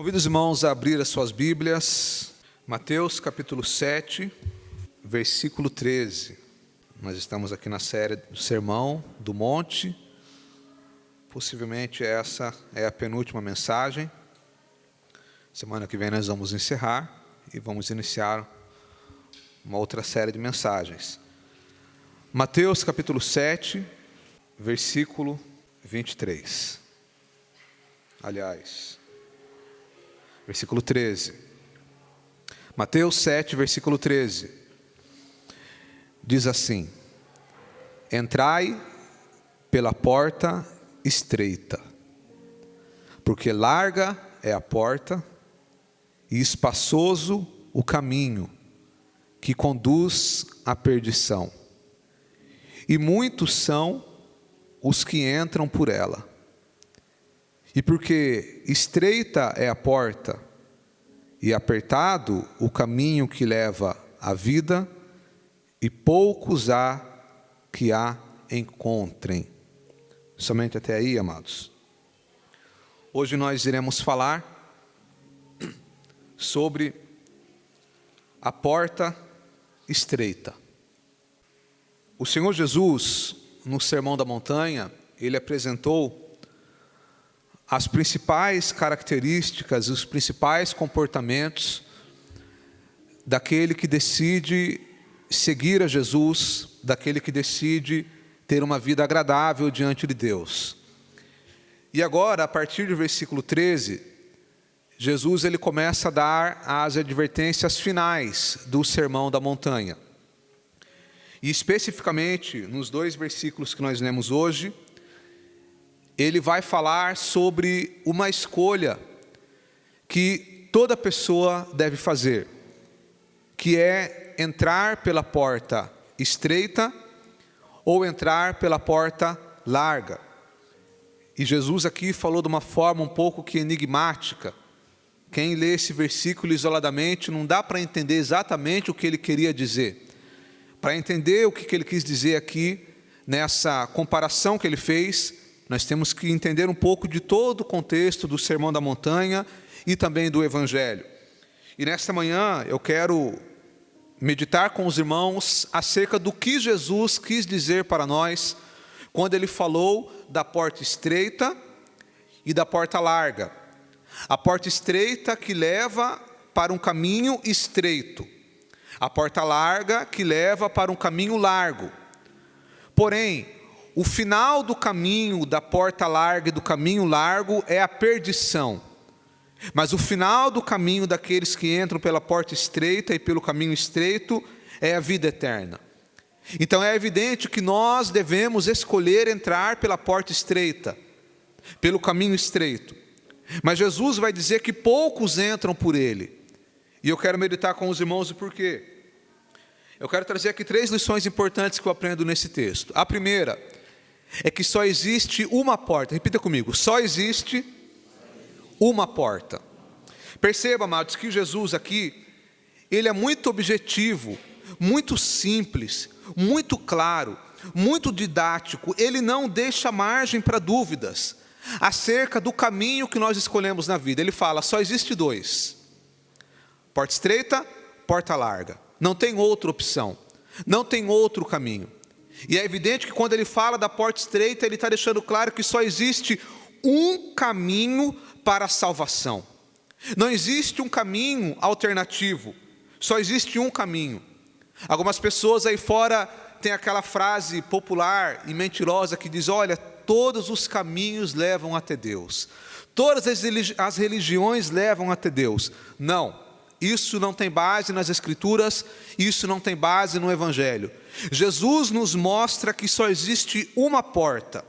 Convido os irmãos a abrir as suas Bíblias, Mateus capítulo 7, versículo 13. Nós estamos aqui na série do Sermão do Monte. Possivelmente essa é a penúltima mensagem. Semana que vem nós vamos encerrar e vamos iniciar uma outra série de mensagens. Mateus capítulo 7, versículo 23. Versículo 13. Mateus 7, versículo 13. Diz assim: Entrai pela porta estreita, porque larga é a porta e espaçoso o caminho que conduz à perdição, e muitos são os que entram por ela. E porque estreita é a porta e apertado o caminho que leva à vida, e poucos há que a encontrem. Somente até aí, amados. Hoje nós iremos falar sobre a porta estreita. O Senhor Jesus, no Sermão da Montanha, ele apresentou as principais características, os principais comportamentos daquele que decide seguir a Jesus, daquele que decide ter uma vida agradável diante de Deus. E agora, a partir do versículo 13, Jesus ele começa a dar as advertências finais do Sermão da Montanha. E especificamente, nos dois versículos que nós lemos hoje, ele vai falar sobre uma escolha que toda pessoa deve fazer, que é entrar pela porta estreita ou entrar pela porta larga. E Jesus aqui falou de uma forma um pouco que enigmática. Quem lê esse versículo isoladamente não dá para entender exatamente o que ele queria dizer. Para entender o que ele quis dizer aqui, nessa comparação que ele fez, nós temos que entender um pouco de todo o contexto do Sermão da Montanha e também do Evangelho. E nesta manhã eu quero meditar com os irmãos acerca do que Jesus quis dizer para nós quando ele falou da porta estreita e da porta larga. A porta estreita que leva para um caminho estreito, a porta larga que leva para um caminho largo. Porém, o final do caminho da porta larga e do caminho largo é a perdição. Mas o final do caminho daqueles que entram pela porta estreita e pelo caminho estreito é a vida eterna. Então é evidente que nós devemos escolher entrar pela porta estreita, pelo caminho estreito. Mas Jesus vai dizer que poucos entram por ele. E eu quero meditar com os irmãos o porquê. Eu quero trazer aqui 3 lições importantes que eu aprendo nesse texto. A primeira é que só existe uma porta. Repita comigo: só existe uma porta. Perceba, amados, que Jesus aqui, ele é muito objetivo, muito simples, muito claro, muito didático. Ele não deixa margem para dúvidas acerca do caminho que nós escolhemos na vida. Ele fala: só existe 2. Porta estreita, porta larga. Não tem outra opção, não tem outro caminho. E é evidente que quando ele fala da porta estreita, ele está deixando claro que só existe um caminho para a salvação. Não existe um caminho alternativo, só existe um caminho. Algumas pessoas aí fora têm aquela frase popular e mentirosa que diz: olha, todos os caminhos levam até Deus, todas as religiões levam até Deus. Não. Isso não tem base nas Escrituras, isso não tem base no Evangelho. Jesus nos mostra que só existe uma porta,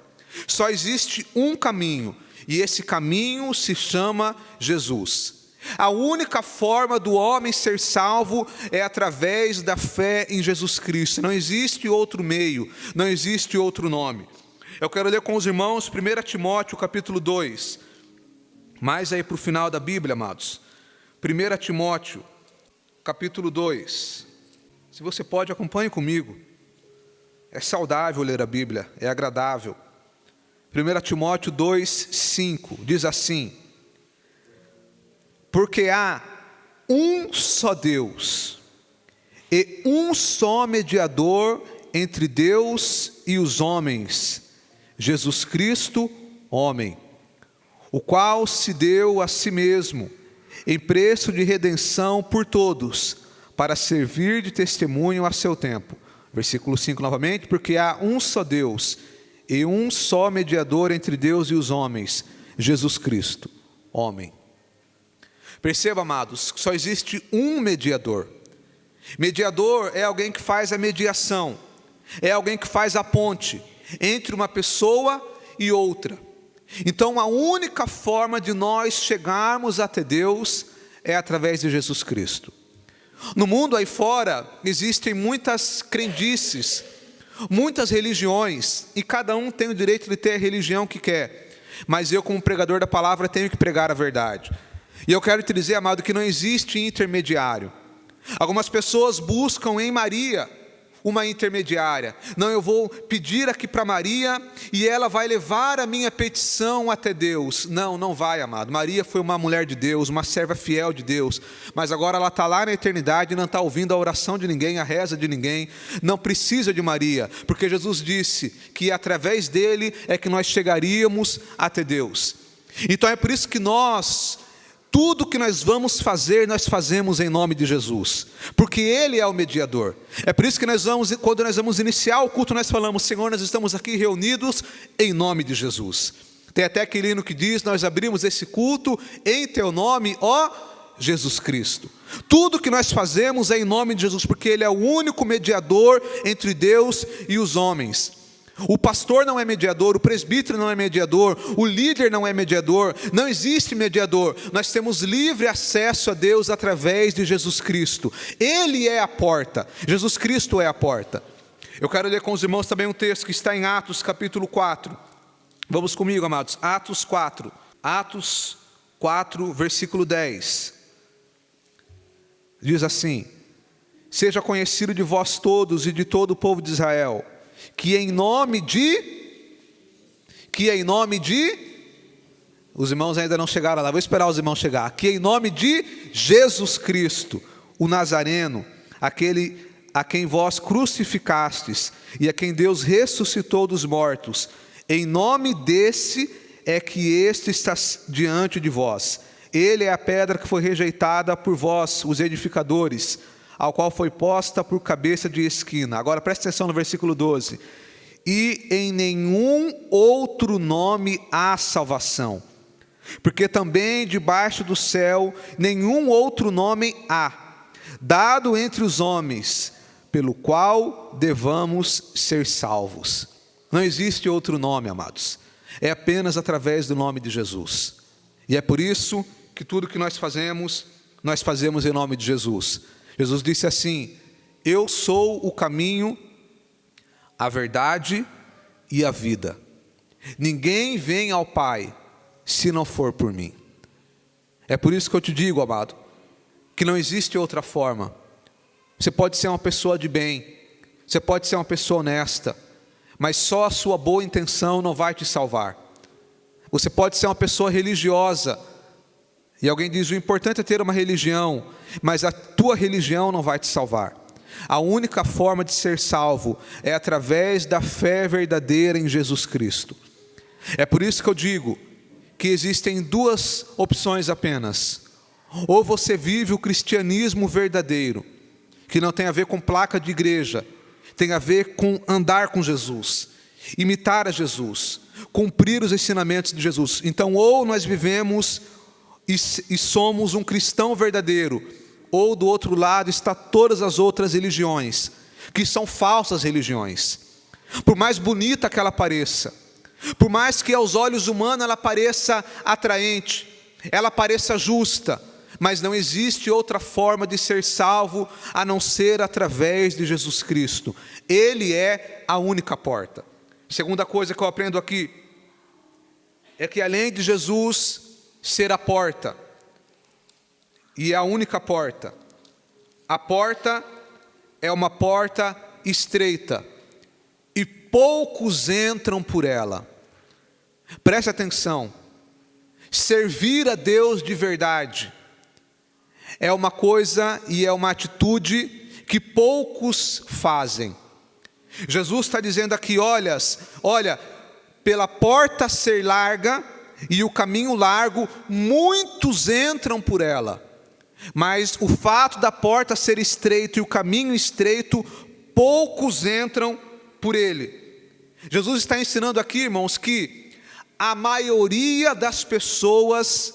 só existe um caminho, e esse caminho se chama Jesus. A única forma do homem ser salvo é através da fé em Jesus Cristo. Não existe outro meio, não existe outro nome. Eu quero ler com os irmãos 1 Timóteo capítulo 2, mais aí para o final da Bíblia, amados. 1 Timóteo, capítulo 2. Se você pode, acompanhe comigo. É saudável ler a Bíblia, é agradável. 1 Timóteo 2, 5, diz assim: Porque há um só Deus e um só mediador entre Deus e os homens, Jesus Cristo, homem, o qual se deu a si mesmo em preço de redenção por todos, para servir de testemunho a seu tempo. Versículo 5 novamente, porque há um só Deus e um só mediador entre Deus e os homens, Jesus Cristo, homem. Perceba, amados, que só existe um mediador. Mediador é alguém que faz a mediação, é alguém que faz a ponte entre uma pessoa e outra. Então a única forma de nós chegarmos até Deus é através de Jesus Cristo. No mundo aí fora existem muitas crendices, muitas religiões, e cada um tem o direito de ter a religião que quer. Mas eu, como pregador da palavra, tenho que pregar a verdade. E eu quero te dizer, amado, que não existe intermediário. Algumas pessoas buscam em Maria uma intermediária. Não, eu vou pedir aqui para Maria e ela vai levar a minha petição até Deus. Não, não vai, amado. Maria foi uma mulher de Deus, uma serva fiel de Deus, mas agora ela está lá na eternidade e não está ouvindo a oração de ninguém, a reza de ninguém. Não precisa de Maria, porque Jesus disse que através dele é que nós chegaríamos até Deus. Então é por isso que tudo que nós vamos fazer, nós fazemos em nome de Jesus, porque Ele é o mediador. É por isso que quando nós vamos iniciar o culto, nós falamos: Senhor, nós estamos aqui reunidos em nome de Jesus. Tem até aquele hino que diz: nós abrimos esse culto em Teu nome, ó Jesus Cristo. Tudo que nós fazemos é em nome de Jesus, porque Ele é o único mediador entre Deus e os homens. O pastor não é mediador, o presbítero não é mediador, o líder não é mediador, não existe mediador. Nós temos livre acesso a Deus através de Jesus Cristo. Ele é a porta, Jesus Cristo é a porta. Eu quero ler com os irmãos também um texto que está em Atos capítulo 4. Vamos comigo, amados, Atos 4, versículo 10. Diz assim: seja conhecido de vós todos e de todo o povo de Israel, que em nome de, os irmãos ainda não chegaram lá, vou esperar os irmãos chegar, que em nome de Jesus Cristo, o Nazareno, aquele a quem vós crucificastes, e a quem Deus ressuscitou dos mortos, em nome desse é que este está diante de vós. Ele é a pedra que foi rejeitada por vós, os edificadores, ao qual foi posta por cabeça de esquina. Agora preste atenção no versículo 12. E em nenhum outro nome há salvação, porque também debaixo do céu nenhum outro nome há, dado entre os homens, pelo qual devamos ser salvos. Não existe outro nome, amados. É apenas através do nome de Jesus. E é por isso que tudo que nós fazemos em nome de Jesus. Jesus disse assim: eu sou o caminho, a verdade e a vida. Ninguém vem ao Pai se não for por mim. É por isso que eu te digo, amado, que não existe outra forma. Você pode ser uma pessoa de bem, você pode ser uma pessoa honesta, mas só a sua boa intenção não vai te salvar. Você pode ser uma pessoa religiosa, e alguém diz: o importante é ter uma religião, mas a tua religião não vai te salvar. A única forma de ser salvo é através da fé verdadeira em Jesus Cristo. É por isso que eu digo que existem duas opções apenas. Ou você vive o cristianismo verdadeiro, que não tem a ver com placa de igreja, tem a ver com andar com Jesus, imitar a Jesus, cumprir os ensinamentos de Jesus. Então, ou nós vivemos e somos um cristão verdadeiro, ou do outro lado está todas as outras religiões, que são falsas religiões. Por mais bonita que ela pareça, por mais que aos olhos humanos ela pareça atraente, ela pareça justa, mas não existe outra forma de ser salvo a não ser através de Jesus Cristo. Ele é a única porta. Segunda coisa que eu aprendo aqui é que além de Jesus ser a porta, e a única porta, a porta é uma porta estreita, e poucos entram por ela. Preste atenção, servir a Deus de verdade é uma coisa e é uma atitude que poucos fazem. Jesus está dizendo aqui, olha, pela porta ser larga e o caminho largo, muitos entram por ela. Mas o fato da porta ser estreita e o caminho estreito, poucos entram por ele. Jesus está ensinando aqui, irmãos, que a maioria das pessoas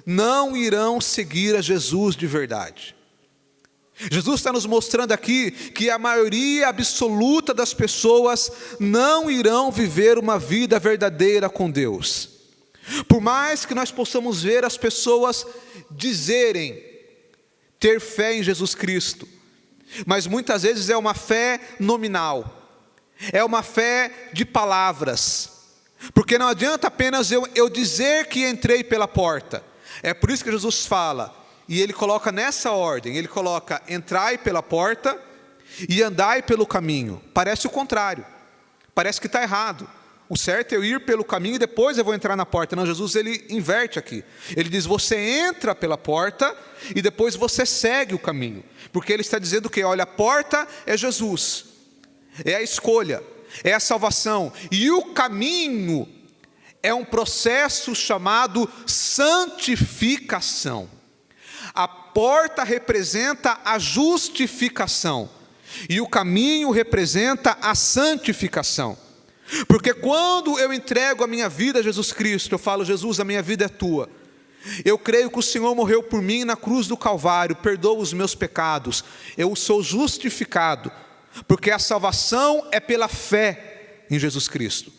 não irão seguir a Jesus de verdade. Jesus está nos mostrando aqui que a maioria absoluta das pessoas não irão viver uma vida verdadeira com Deus. Por mais que nós possamos ver as pessoas dizerem ter fé em Jesus Cristo, mas muitas vezes é uma fé nominal, é uma fé de palavras, porque não adianta apenas eu dizer que entrei pela porta. É por isso que Jesus fala, e ele coloca nessa ordem, ele coloca: entrai pela porta e andai pelo caminho. Parece o contrário, parece que está errado. O certo é eu ir pelo caminho e depois eu vou entrar na porta. Não, Jesus ele inverte aqui. Ele diz: você entra pela porta e depois você segue o caminho. Porque ele está dizendo que, olha, a porta é Jesus, é a escolha, é a salvação. E o caminho é um processo chamado santificação. A porta representa a justificação e o caminho representa a santificação. Porque quando eu entrego a minha vida a Jesus Cristo, eu falo: Jesus, a minha vida é tua. Eu creio que o Senhor morreu por mim na cruz do Calvário, perdoa os meus pecados. Eu sou justificado, porque a salvação é pela fé em Jesus Cristo.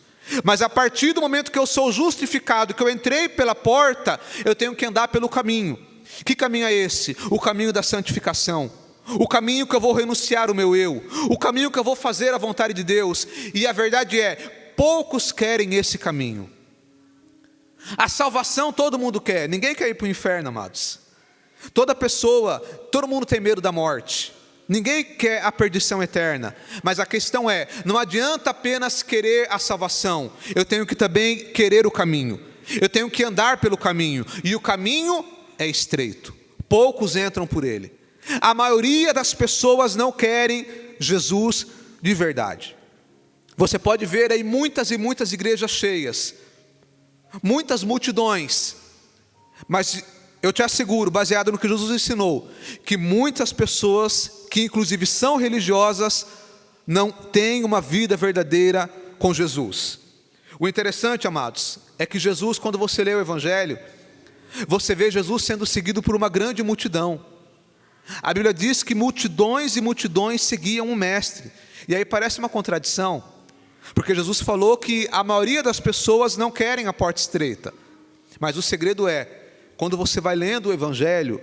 Mas a partir do momento que eu sou justificado, que eu entrei pela porta, eu tenho que andar pelo caminho. Que caminho é esse? O caminho da santificação. O caminho que eu vou renunciar o meu eu. O caminho que eu vou fazer a vontade de Deus. E a verdade é, poucos querem esse caminho. A salvação todo mundo quer. Ninguém quer ir para o inferno, amados. Todo mundo tem medo da morte. Ninguém quer a perdição eterna. Mas a questão é, não adianta apenas querer a salvação. Eu tenho que também querer o caminho. Eu tenho que andar pelo caminho. E o caminho é estreito. Poucos entram por ele. A maioria das pessoas não querem Jesus de verdade. Você pode ver aí muitas e muitas igrejas cheias, muitas multidões, mas eu te asseguro, baseado no que Jesus ensinou, que muitas pessoas, que inclusive são religiosas, não têm uma vida verdadeira com Jesus. O interessante, amados, é que Jesus, quando você lê o Evangelho, você vê Jesus sendo seguido por uma grande multidão. A Bíblia diz que multidões e multidões seguiam o mestre. E aí parece uma contradição, porque Jesus falou que a maioria das pessoas não querem a porta estreita. Mas o segredo é, quando você vai lendo o Evangelho,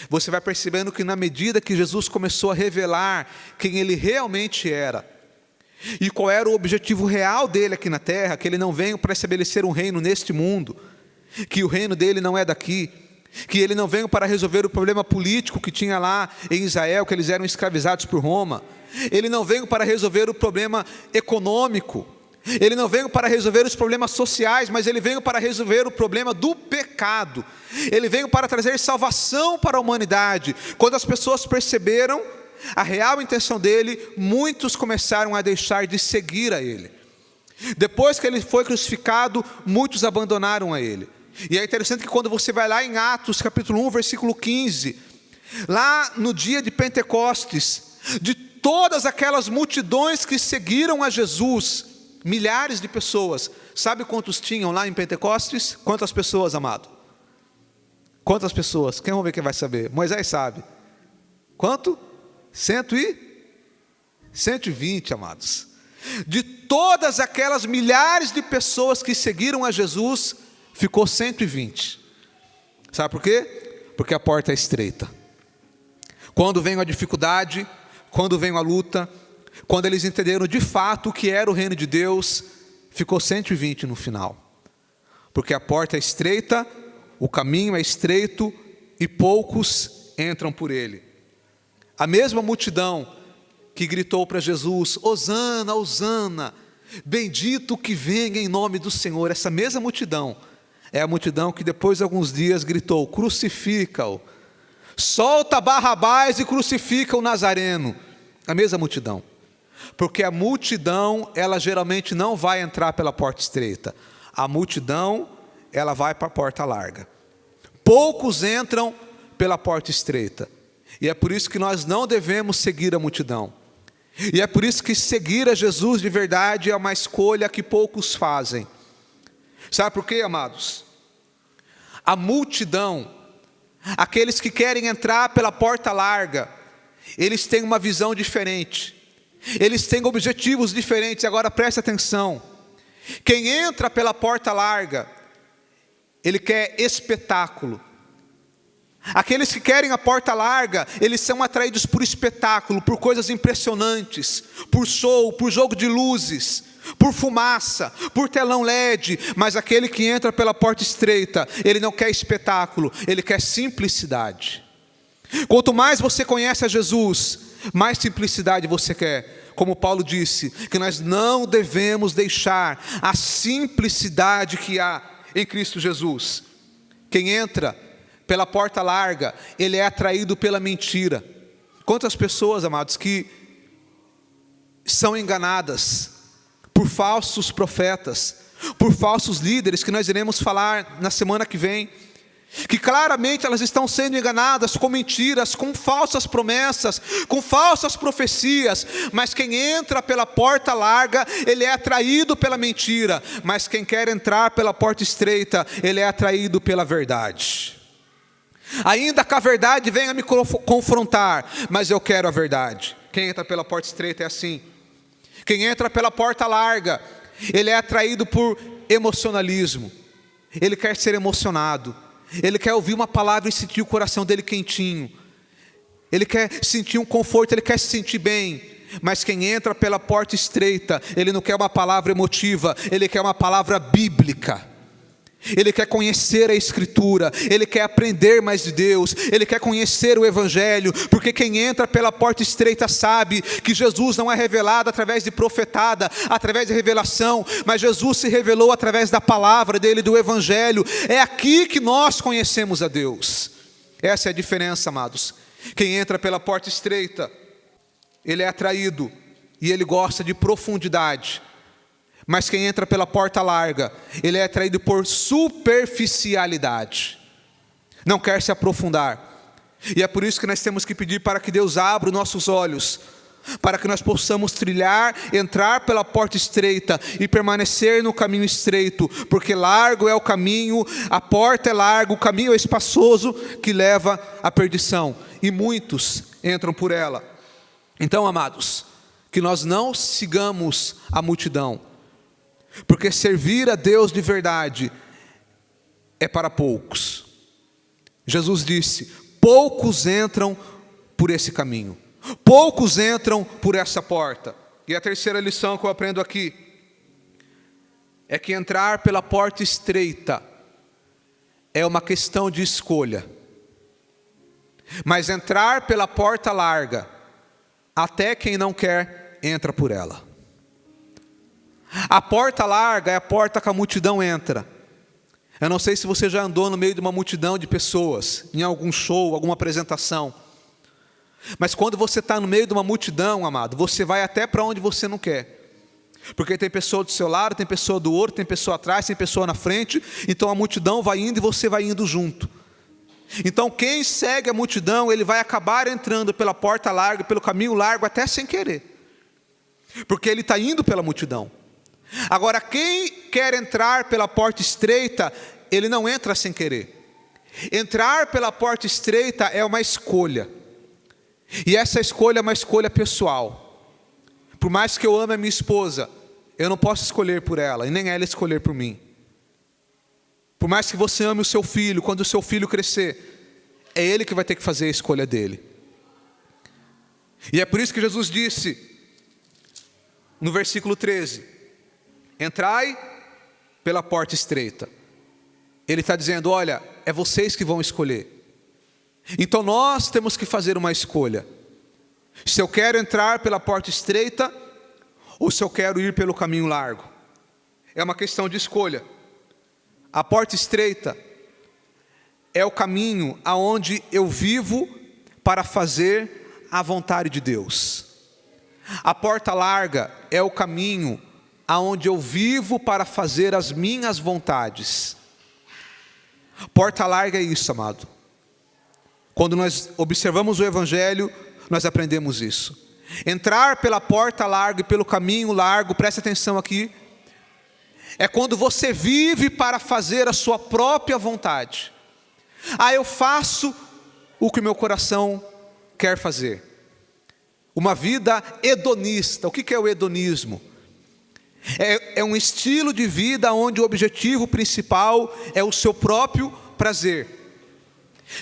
você vai percebendo que na medida que Jesus começou a revelar quem ele realmente era, e qual era o objetivo real dele aqui na terra, que ele não veio para estabelecer um reino neste mundo, que o reino dele não é daqui, que ele não veio para resolver o problema político que tinha lá em Israel, que eles eram escravizados por Roma. Ele não veio para resolver o problema econômico. Ele não veio para resolver os problemas sociais, mas ele veio para resolver o problema do pecado. Ele veio para trazer salvação para a humanidade. Quando as pessoas perceberam a real intenção dele, muitos começaram a deixar de seguir a ele. Depois que ele foi crucificado, muitos abandonaram a ele. E é interessante que quando você vai lá em Atos capítulo 1, versículo 15, lá no dia de Pentecostes, de todas aquelas multidões que seguiram a Jesus, milhares de pessoas, sabe quantos tinham lá em Pentecostes? Quantas pessoas, amado? Quantas pessoas? Quem vai ver quem vai saber? Moisés sabe. Quanto? 120, amados. De todas aquelas milhares de pessoas que seguiram a Jesus, ficou 120. Sabe por quê? Porque a porta é estreita. Quando vem a dificuldade, quando vem a luta, quando eles entenderam de fato o que era o reino de Deus, ficou 120 no final. Porque a porta é estreita, o caminho é estreito e poucos entram por ele. A mesma multidão que gritou para Jesus: Hosana, Hosana, bendito que venha em nome do Senhor. Essa mesma multidão é a multidão que depois de alguns dias gritou: crucifica-o, solta Barrabás e crucifica o Nazareno. A mesma multidão. Porque a multidão, ela geralmente não vai entrar pela porta estreita. A multidão, ela vai para a porta larga. Poucos entram pela porta estreita. E é por isso que nós não devemos seguir a multidão. E é por isso que seguir a Jesus de verdade é uma escolha que poucos fazem. Sabe por quê, amados? A multidão, aqueles que querem entrar pela porta larga, eles têm uma visão diferente. Eles têm objetivos diferentes. Agora preste atenção. Quem entra pela porta larga, ele quer espetáculo. Aqueles que querem a porta larga, eles são atraídos por espetáculo, por coisas impressionantes, por show, por jogo de luzes, por fumaça, por telão LED. Mas aquele que entra pela porta estreita, ele não quer espetáculo, ele quer simplicidade. Quanto mais você conhece a Jesus, mais simplicidade você quer. Como Paulo disse, que nós não devemos deixar a simplicidade que há em Cristo Jesus. Quem entra pela porta larga, ele é atraído pela mentira. Quantas pessoas, amados, que são enganadas por falsos profetas, por falsos líderes, que nós iremos falar na semana que vem, que claramente elas estão sendo enganadas com mentiras, com falsas promessas, com falsas profecias. Mas quem entra pela porta larga, ele é atraído pela mentira. Mas quem quer entrar pela porta estreita, ele é atraído pela verdade. Ainda que a verdade venha me confrontar, mas eu quero a verdade. Quem entra pela porta estreita é assim. Quem entra pela porta larga, ele é atraído por emocionalismo. Ele quer ser emocionado. Ele quer ouvir uma palavra e sentir o coração dele quentinho. Ele quer sentir um conforto, ele quer se sentir bem. Mas quem entra pela porta estreita, ele não quer uma palavra emotiva, ele quer uma palavra bíblica. Ele quer conhecer a Escritura, ele quer aprender mais de Deus, ele quer conhecer o Evangelho, porque quem entra pela porta estreita sabe que Jesus não é revelado através de profetada, através de revelação, mas Jesus se revelou através da palavra dele, do Evangelho. É aqui que nós conhecemos a Deus. Essa é a diferença, amados. Quem entra pela porta estreita, ele é atraído e ele gosta de profundidade. Mas quem entra pela porta larga, ele é atraído por superficialidade. Não quer se aprofundar. E é por isso que nós temos que pedir para que Deus abra os nossos olhos, para que nós possamos trilhar, entrar pela porta estreita e permanecer no caminho estreito. Porque largo é o caminho, a porta é larga, o caminho é espaçoso que leva à perdição. E muitos entram por ela. Então, amados, que nós não sigamos a multidão. Porque servir a Deus de verdade é para poucos. Jesus disse: poucos entram por esse caminho, poucos entram por essa porta. E a terceira lição que eu aprendo aqui é que entrar pela porta estreita é uma questão de escolha. Mas entrar pela porta larga, até quem não quer entra por ela. A porta larga é a porta que a multidão entra. Eu não sei se você já andou no meio de uma multidão de pessoas, em algum show, alguma apresentação. Mas quando você está no meio de uma multidão, amado, você vai até para onde você não quer. Porque tem pessoa do seu lado, tem pessoa do outro, tem pessoa atrás, tem pessoa na frente. Então a multidão vai indo e você vai indo junto. Então quem segue a multidão, ele vai acabar entrando pela porta larga, pelo caminho largo, até sem querer. Porque ele está indo pela multidão. Agora, quem quer entrar pela porta estreita, ele não entra sem querer. Entrar pela porta estreita é uma escolha. E essa escolha é uma escolha pessoal. Por mais que eu ame a minha esposa, eu não posso escolher por ela, e nem ela escolher por mim. Por mais que você ame o seu filho, quando o seu filho crescer, é ele que vai ter que fazer a escolha dele. E é por isso que Jesus disse, no versículo 13, entrai pela porta estreita. Ele está dizendo, olha, é vocês que vão escolher. Então nós temos que fazer uma escolha. Se eu quero entrar pela porta estreita, ou se eu quero ir pelo caminho largo. É uma questão de escolha. A porta estreita é o caminho aonde eu vivo para fazer a vontade de Deus. A porta larga é o caminho aonde eu vivo para fazer as minhas vontades. Porta larga é isso, amado. Quando nós observamos o Evangelho, nós aprendemos isso. Entrar pela porta larga e pelo caminho largo, preste atenção aqui, é quando você vive para fazer a sua própria vontade. Eu faço o que meu coração quer fazer. Uma vida hedonista. O que é o hedonismo? É um estilo de vida onde o objetivo principal é o seu próprio prazer.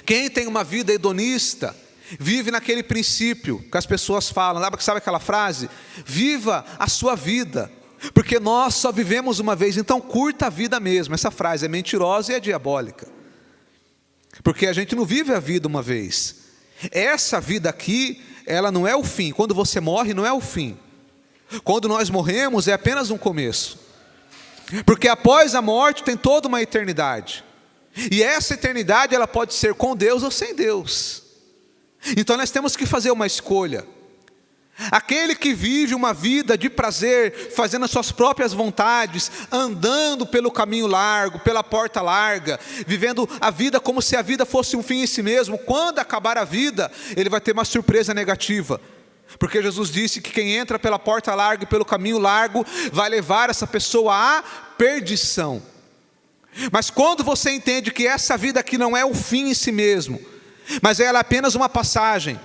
Quem tem uma vida hedonista vive naquele princípio que as pessoas falam, sabe aquela frase? Viva a sua vida, porque nós só vivemos uma vez, então curta a vida mesmo. Essa frase é mentirosa e é diabólica, porque a gente não vive a vida uma vez. Essa vida aqui, ela não é o fim. Quando você morre, não é o fim. Quando nós morremos, é apenas um começo, porque após a morte tem toda uma eternidade. E essa eternidade, ela pode ser com Deus ou sem Deus. Então nós temos que fazer uma escolha. Aquele que vive uma vida de prazer, fazendo as suas próprias vontades, andando pelo caminho largo, pela porta larga, vivendo a vida como se a vida fosse um fim em si mesmo, quando acabar a vida, ele vai ter uma surpresa negativa. Porque Jesus disse que quem entra pela porta larga e pelo caminho largo, vai levar essa pessoa à perdição. Mas quando você entende que essa vida aqui não é o fim em si mesmo, mas ela é apenas uma passagem,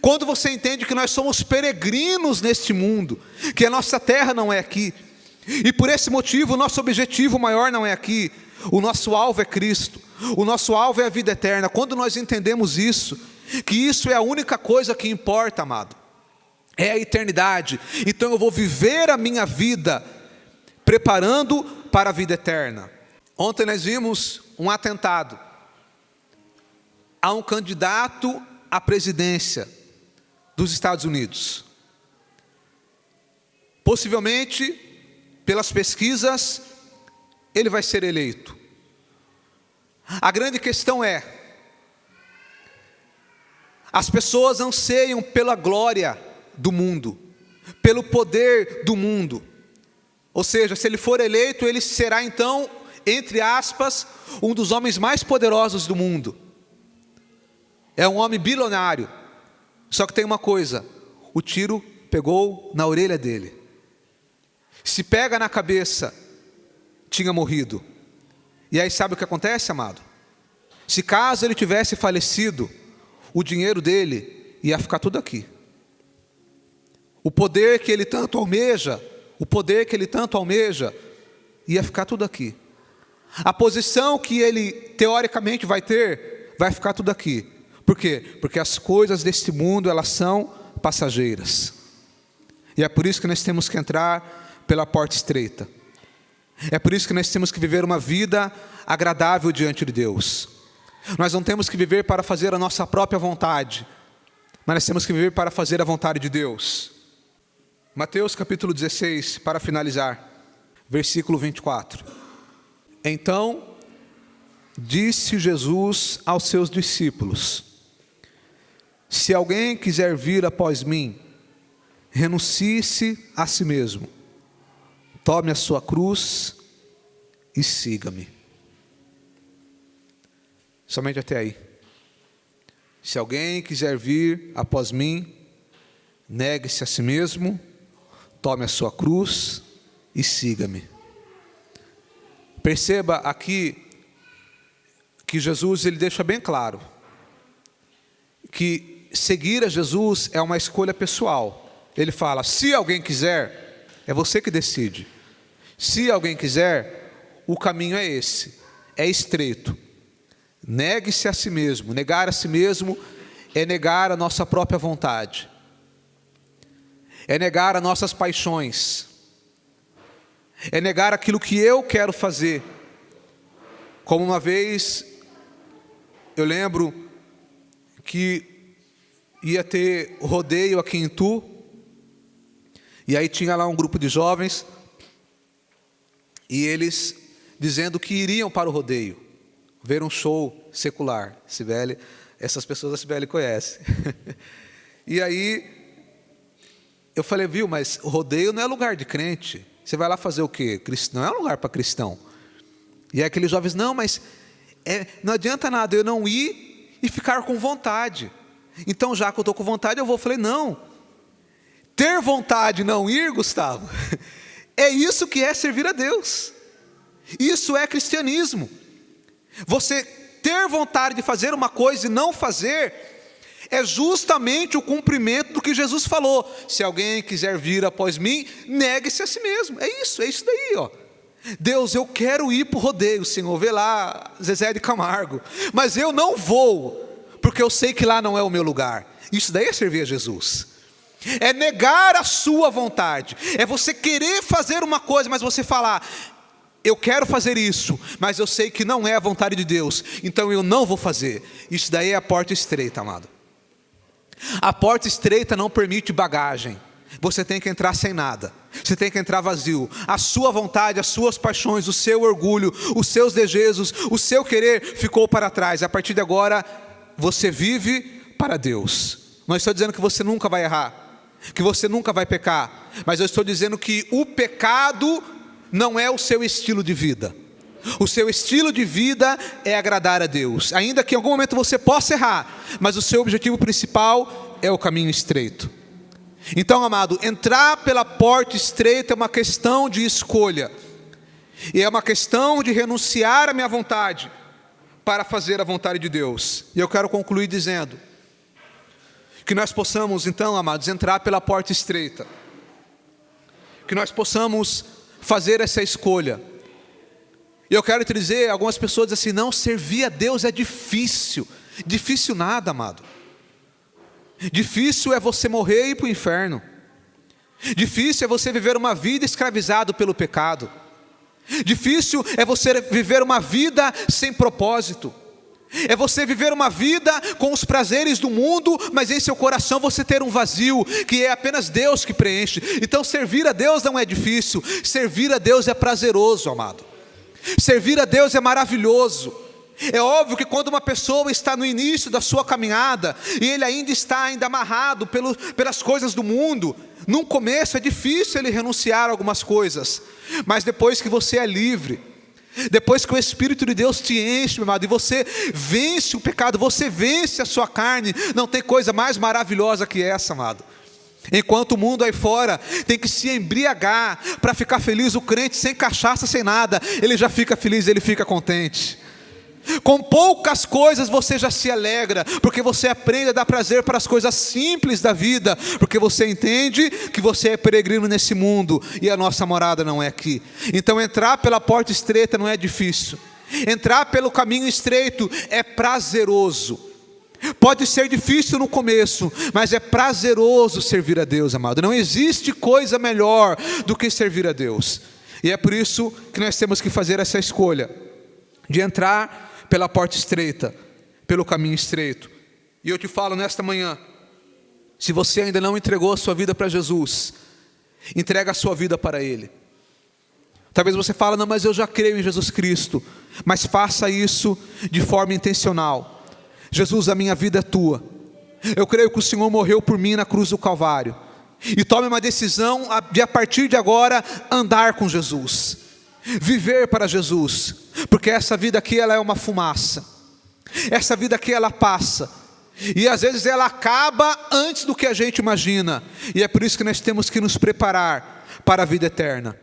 quando você entende que nós somos peregrinos neste mundo, que a nossa terra não é aqui, e por esse motivo o nosso objetivo maior não é aqui, o nosso alvo é Cristo, o nosso alvo é a vida eterna. Quando nós entendemos isso, que isso é a única coisa que importa, amado, é a eternidade, então eu vou viver a minha vida preparando para a vida eterna. Ontem nós vimos um atentado a um candidato à presidência dos Estados Unidos. Possivelmente, pelas pesquisas, ele vai ser eleito. A grande questão é, as pessoas anseiam pela glória do mundo, pelo poder do mundo. Ou seja, se ele for eleito, ele será então, entre aspas, um dos homens mais poderosos do mundo. É um homem bilionário. Só que tem uma coisa, o tiro pegou na orelha dele. Se pega na cabeça, tinha morrido. E aí sabe o que acontece, amado? Se caso ele tivesse falecido, o dinheiro dele ia ficar tudo aqui. O poder que ele tanto almeja, ia ficar tudo aqui. A posição que ele teoricamente vai ter, vai ficar tudo aqui. Por quê? Porque as coisas deste mundo, elas são passageiras. E é por isso que nós temos que entrar pela porta estreita. É por isso que nós temos que viver uma vida agradável diante de Deus. Nós não temos que viver para fazer a nossa própria vontade, mas nós temos que viver para fazer a vontade de Deus. Mateus capítulo 16, para finalizar, versículo 24. Então disse Jesus aos seus discípulos: se alguém quiser vir após mim, renuncie-se a si mesmo, tome a sua cruz e siga-me. Somente até aí. Se alguém quiser vir após mim, negue-se a si mesmo, tome a sua cruz e siga-me. Perceba aqui que Jesus, ele deixa bem claro que seguir a Jesus é uma escolha pessoal. Ele fala, se alguém quiser, é você que decide. Se alguém quiser, o caminho é esse, é estreito. Negue-se a si mesmo. Negar a si mesmo é negar a nossa própria vontade, é negar as nossas paixões, é negar aquilo que eu quero fazer. Como uma vez, eu lembro que ia ter rodeio aqui em Itu, e aí tinha lá um grupo de jovens, e eles dizendo que iriam para o rodeio. ver um show secular. Cibele, essas pessoas a Cibele conhece. E aí, eu falei, viu, mas o rodeio não é lugar de crente. Você vai lá fazer o quê? Não é um lugar para cristão. E aí aqueles jovens, não, mas não adianta nada eu não ir e ficar com vontade. Então, já que eu estou com vontade, eu vou. Eu falei, não. Ter vontade e não ir, Gustavo, é isso que é servir a Deus. Isso é cristianismo. Você ter vontade de fazer uma coisa e não fazer, é justamente o cumprimento do que Jesus falou. Se alguém quiser vir após mim, negue-se a si mesmo. É isso daí, ó. Deus, eu quero ir para o rodeio, Senhor, vê lá Zezé de Camargo, mas eu não vou, porque eu sei que lá não é o meu lugar. Isso daí é servir a Jesus. É negar a sua vontade. É você querer fazer uma coisa, mas você falar, eu quero fazer isso, mas eu sei que não é a vontade de Deus, então eu não vou fazer. Isso daí é a porta estreita, amado. A porta estreita não permite bagagem. Você tem que entrar sem nada. Você tem que entrar vazio. A sua vontade, as suas paixões, o seu orgulho, os seus desejos, o seu querer ficou para trás. A partir de agora, você vive para Deus. Não estou dizendo que você nunca vai errar, que você nunca vai pecar, mas eu estou dizendo que o pecado não é o seu estilo de vida. O seu estilo de vida é agradar a Deus. Ainda que em algum momento você possa errar, mas o seu objetivo principal é o caminho estreito. Então, amado, entrar pela porta estreita é uma questão de escolha. E é uma questão de renunciar à minha vontade para fazer a vontade de Deus. E eu quero concluir dizendo que nós possamos, então, amados, entrar pela porta estreita. Que nós possamos fazer essa escolha. E eu quero te dizer, algumas pessoas dizem assim, não, servir a Deus é difícil. Difícil nada, amado. Difícil é você morrer e ir para o inferno. Difícil é você viver uma vida escravizado pelo pecado. Difícil é você viver uma vida sem propósito. É você viver uma vida com os prazeres do mundo, mas em seu coração você ter um vazio, que é apenas Deus que preenche. Então servir a Deus não é difícil. Servir a Deus é prazeroso, amado. Servir a Deus é maravilhoso. É óbvio que quando uma pessoa está no início da sua caminhada, e ele ainda está amarrado pelas coisas do mundo, no começo é difícil ele renunciar a algumas coisas, mas depois que você é livre, depois que o Espírito de Deus te enche, meu amado, e você vence o pecado, você vence a sua carne, não tem coisa mais maravilhosa que essa, amado. Enquanto o mundo aí fora tem que se embriagar para ficar feliz, o crente sem cachaça, sem nada, ele já fica feliz, ele fica contente. Com poucas coisas você já se alegra, porque você aprende a dar prazer para as coisas simples da vida, porque você entende que você é peregrino nesse mundo e a nossa morada não é aqui. Então entrar pela porta estreita não é difícil. Entrar pelo caminho estreito é prazeroso. Pode ser difícil no começo, mas é prazeroso servir a Deus, amado. Não existe coisa melhor do que servir a Deus. E é por isso que nós temos que fazer essa escolha de entrar pela porta estreita, pelo caminho estreito. E eu te falo nesta manhã, se você ainda não entregou a sua vida para Jesus, entrega a sua vida para Ele. Talvez você fale, não, mas eu já creio em Jesus Cristo. Mas faça isso de forma intencional. Jesus, a minha vida é tua. Eu creio que o Senhor morreu por mim na cruz do Calvário. E tome uma decisão de a partir de agora andar com Jesus. Viver para Jesus, porque essa vida aqui ela é uma fumaça, essa vida aqui ela passa, e às vezes ela acaba antes do que a gente imagina, e é por isso que nós temos que nos preparar para a vida eterna.